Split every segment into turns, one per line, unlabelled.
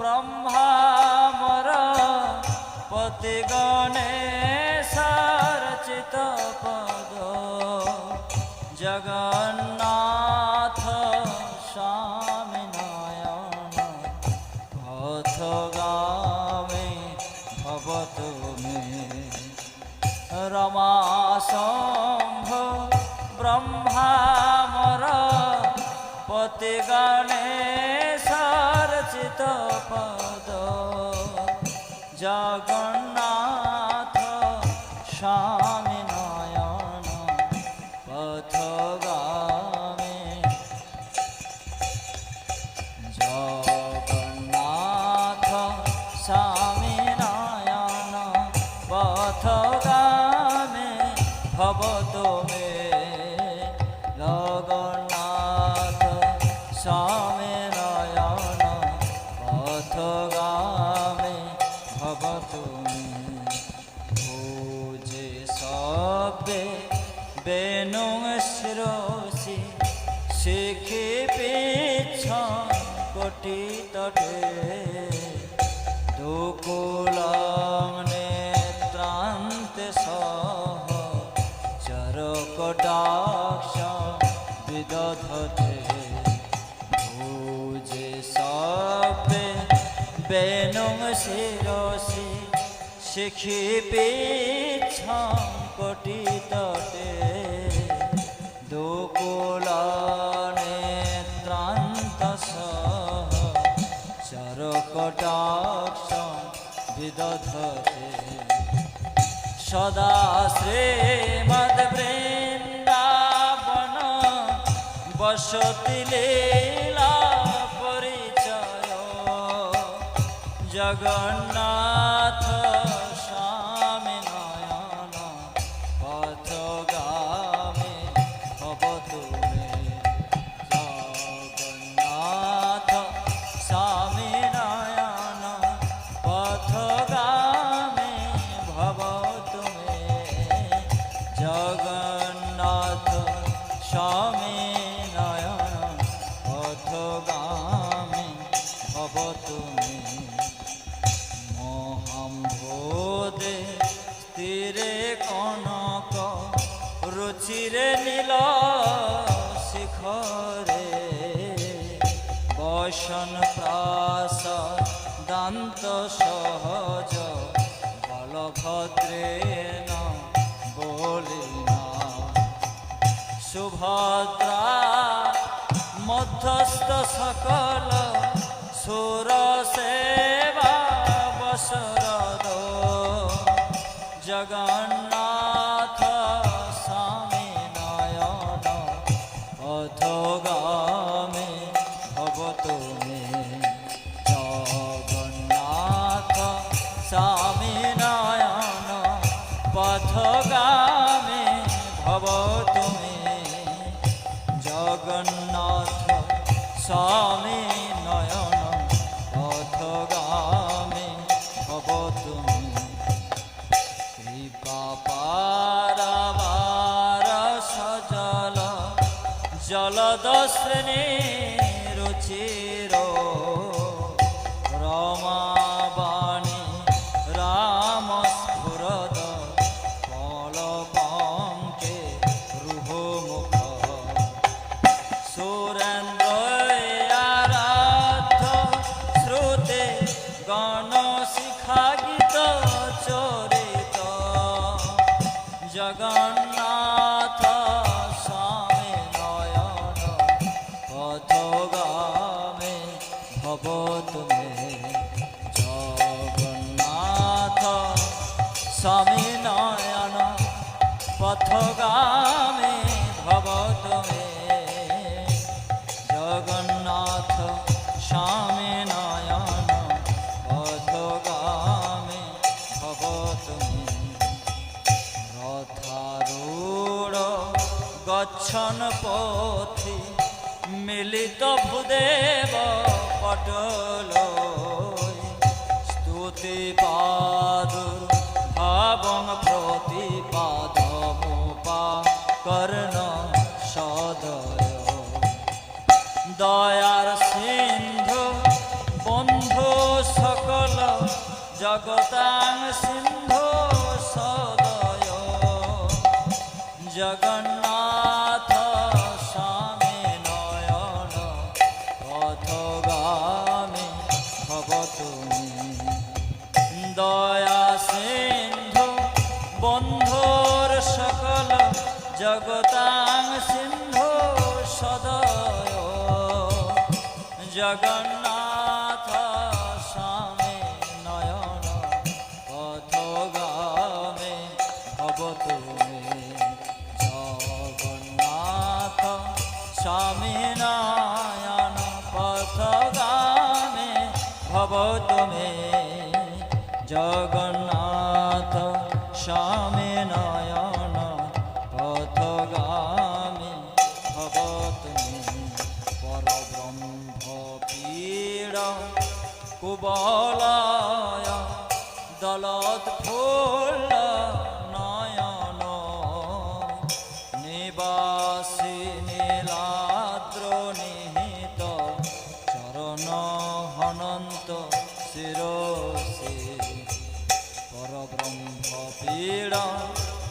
ब्रह्मामर पति गणेश रचित पद जगन्नाथ स्वामी नयन पथगामी भवतु मे रमा शंभो ब्रह्मामर पति गणेश रचित पद जगन्नाथ स्वामी नयन पथगामी जगन्नाथ स्वामी नयन पथगामी भवतु मे जगन्नाथ स्वामी नयन पथगामी भवतु मे भुजे सब्बे बेनु शिरोसि शिखि पिच्छ कोटि तटे दुकुलं नेत्रान्ते सह चरकटाक्ष विदधते भुजे सब्बे बेनु शिरोसि शिखि पिच्छ कोटि तटे दुकुलनेत्रान्तसः चरकटाक्ष विदधते सदा श्रीमद्वृन्दावन वसति लीला परिचय जगन्नाथ स्वामी नयन पथगामी भवतु मे जगन्नाथ स्वामी नयन पथगामी भवतु मे जगन्नाथ स्वामी नयन पथगामी भवतु मे मोहम्भोदे स्थिरे कनक रुचिरे नील शिखरे वसन प्रास दान्त सहज बलभद्रेण बोलिना सुभद्रा मध्यस्थ सकल सुरसेवा बसरद जगन्नाथ स्वामी नयन पथगामी भवतु मे जगन्नाथ स्वामी नयन पथगामी भवतु मे जगन्नाथ स्वामी नयन पथगामी भवतु मे कृपा पारावार सजल जलदश्रेणी रुचिर रमाबाणी राम स्फुरद कलपंके रुहमुख सुरेन्द्र आराध्य श्रुते गण शिखा गीत चरित जगन्नाथ स्वामी नयन पथगामी भवतु मे जगन्नाथ स्वामी नयन पथगामी भवतु मे जगन्नाथ स्वामी नयन पथगामी भवतु मे रथारूढ़ गच्छन् पथि मिलित भूदेव पटलोय स्तुति पादुर्भावं प्रतिपादमुपाकर्ण सदय दयार सिंधु बंधु জগতাং সিন্ধু সদয় জগন্নাথ স্বামী নয়ন পথগামী ভব তুমি দয়া সিন্ধু বন্ধুর সকল জগতাং সিন্ধু সদয় জগন্নাথ স্বামী নয়ন পথগামী ভব তুমি জগন্নাথ স্বামী নয়ন পথগামী ভব তুমি জগন্নাথ স্বামী নয়ন পথগামী ভব তুমি পরব্রহ্ম পীড় কুবলয় দলত ফুল নয়ন নিবাসী নীলাদ্র নিহিত চরণ হনন্ত শিরসি পরব্রহ্ম পীড়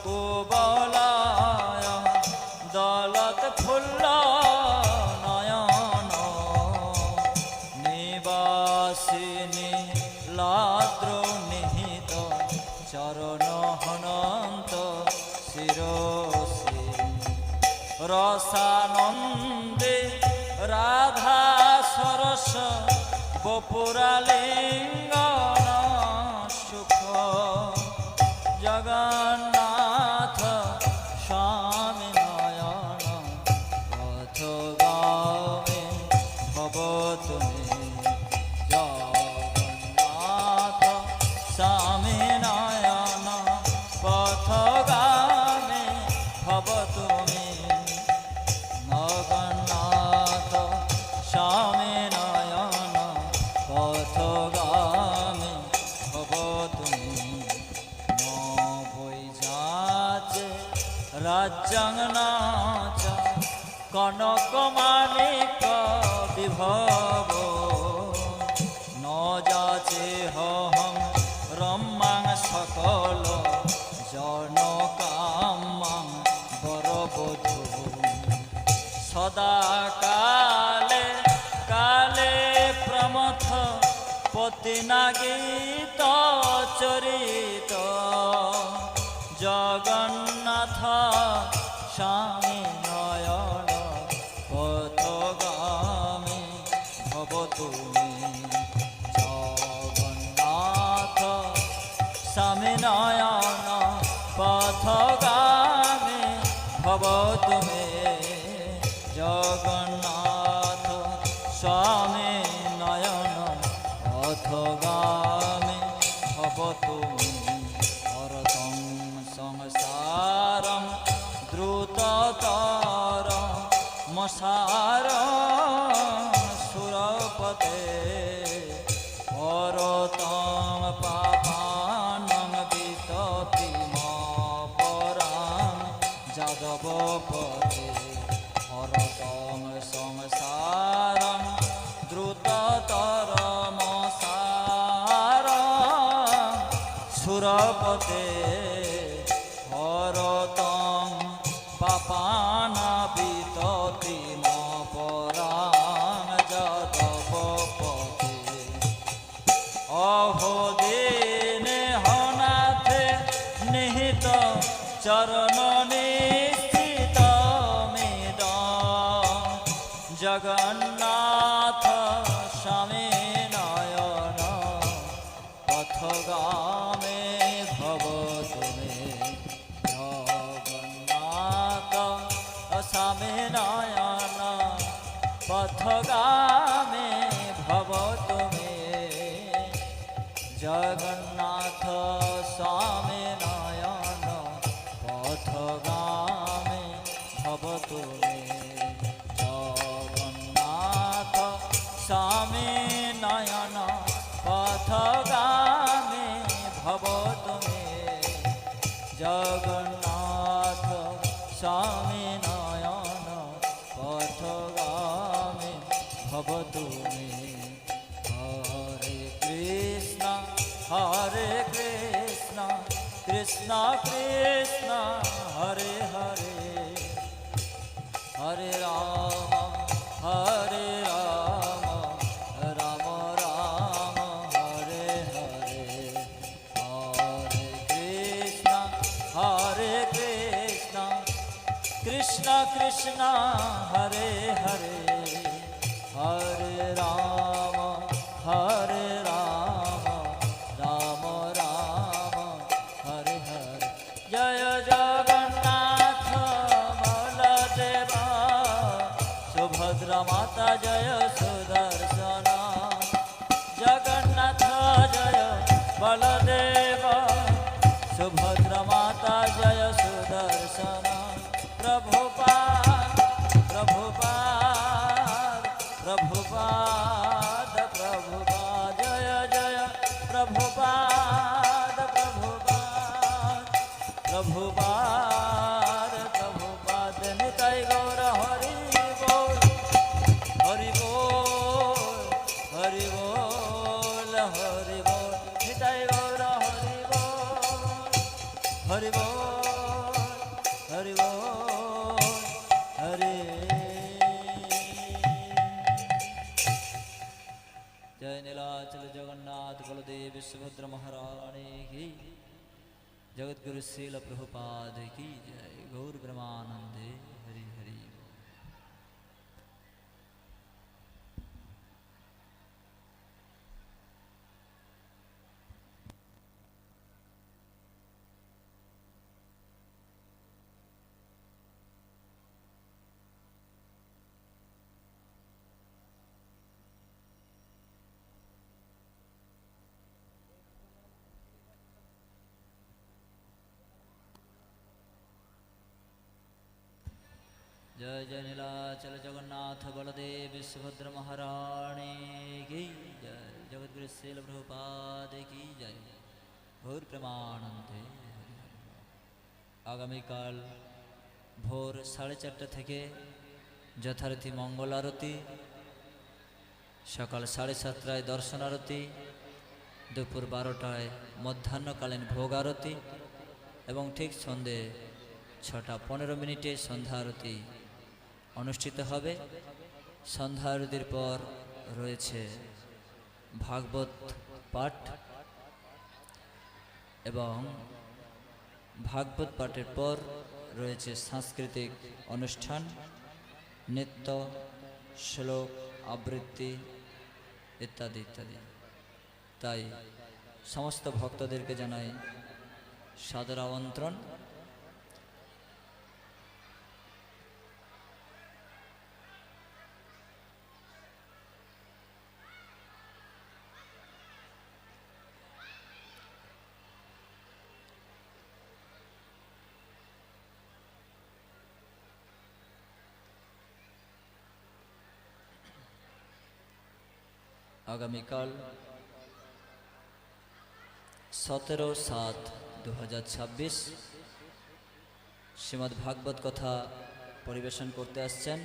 কুবলয় দলত ফুল নয়ন নিবাসিনী লাদ্র নিহিত চরণ হনন্ত শিরসি রসানন্দে রাধা সরস বপুরালিঙ্গন সুখ জগন্নাথ স্বামী নয়ন পথগামী ভব তুমি জগন্নাথ স্বামী নয়ন পথগামী ভব তুমি জগন্নাথ স্বামী নয়ন পথগামী ভব তুমি রাজ্যাঙ্গনাচ কনক মানিক বিভব ন যাচে হং রম্যাং সকল জন কামাং বরবধূ সদা কালে কালে প্রমথ পতিনাগীত চরিত জগন্নাথ স্বামী নয়ন পথগামী ভব তুমি জগন্নাথ স্বামী নয়ন পথগামী ভব তুমি জগন্নাথ স্বামী নয়ন পথগামী ভব তুমি সংসারং দ্রুততর মসার সুরপতে পরতং পাপানং বিততি মপরাং যাদবপতে পরতং সংসারং দ্রুততর মসার সুরপতে হরতং পাপানা বিততি মপরাং যাদবপতে অহো দিনে হনাথে নিহিত চরণ নিশ্চিত মেদ জগন্নাথ স্বামী নয়ন পথগামী ভব তুমি জগন্নাথ স্বামী নয়ন পথগামী ভব তুমি জগন্নাথ স্বামী নয়ন পথগামী ভব তুমি জগন্নাথ স্বামী নয়ন পথগামী ভব তুমি জগন্নাথ স্বামী নয়ন পথগামী ভব তুমি হরে কৃষ্ণ হরে কৃষ্ণ কৃষ্ণ হরে হরে হরে রাম হরে রাম রাম রাম হরে হরে হরে কৃষ্ণ কৃষ্ণ কৃষ্ণ হরে হরে হরে রাম রাম রাম হরে হরে জয় জগন্নাথ বলদেব সুভদ্রা মাতা জয় সুদর্শন জগন্নাথ জয় বলদেব সুভদ্রা মাতা জয় সুদর্শন প্রভুপাদ প্রভুপাদ প্রভুপাদ প্রভুপাদ জয় জয় প্রভুপাদ প্রভুপাদ প্রভুপাদ প্রভুপাদ নিতাই গৌর হরি বল হরি বল হরি বল হরি বল নিতাই গৌর হরি বল হরি বল হরি বল হরে जय नीलाचल जगन्नाथ बलदेव सुभद्र महारानी की जगत गुरु श्रील प्रभुपाद की जय गौर ब्रह्मानंदे हरि हरि जय जय नीलाचल जगन्नाथ बलदेव सुभद्र महारानी की जय जगत गुरु श्रील प्रभुपाद की जय घोर प्रेमानंदे आगामीकाल भोर 4:30 থেকে যথারীতি মঙ্গল আরতি সকাল 7:30টায় দর্শন আরতি দুপুর 12টায় মধ্যাহ্নকালীন ভোগ আরতি এবং ঠিক সন্ধে 6:15 সন্ধ্যা আরতি অনুষ্ঠিত হবে। সন্ধ্যা আরতির পর রয়েছে ভাগবত পাঠ এবং ভাগবত পাঠের পর রয়েছে সাংস্কৃতিক অনুষ্ঠান, নৃত্য, শ্লোক, আবৃত্তি ইত্যাদি ইত্যাদি। তাই সমস্ত ভক্তদেরকে জানাই সাদর আমন্ত্রণ। আগামীকাল 17/7/2026 শ্রীমদ্ ভাগবত কথা পরিবেশন করতে আসছেন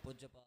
পূজ্যপাদ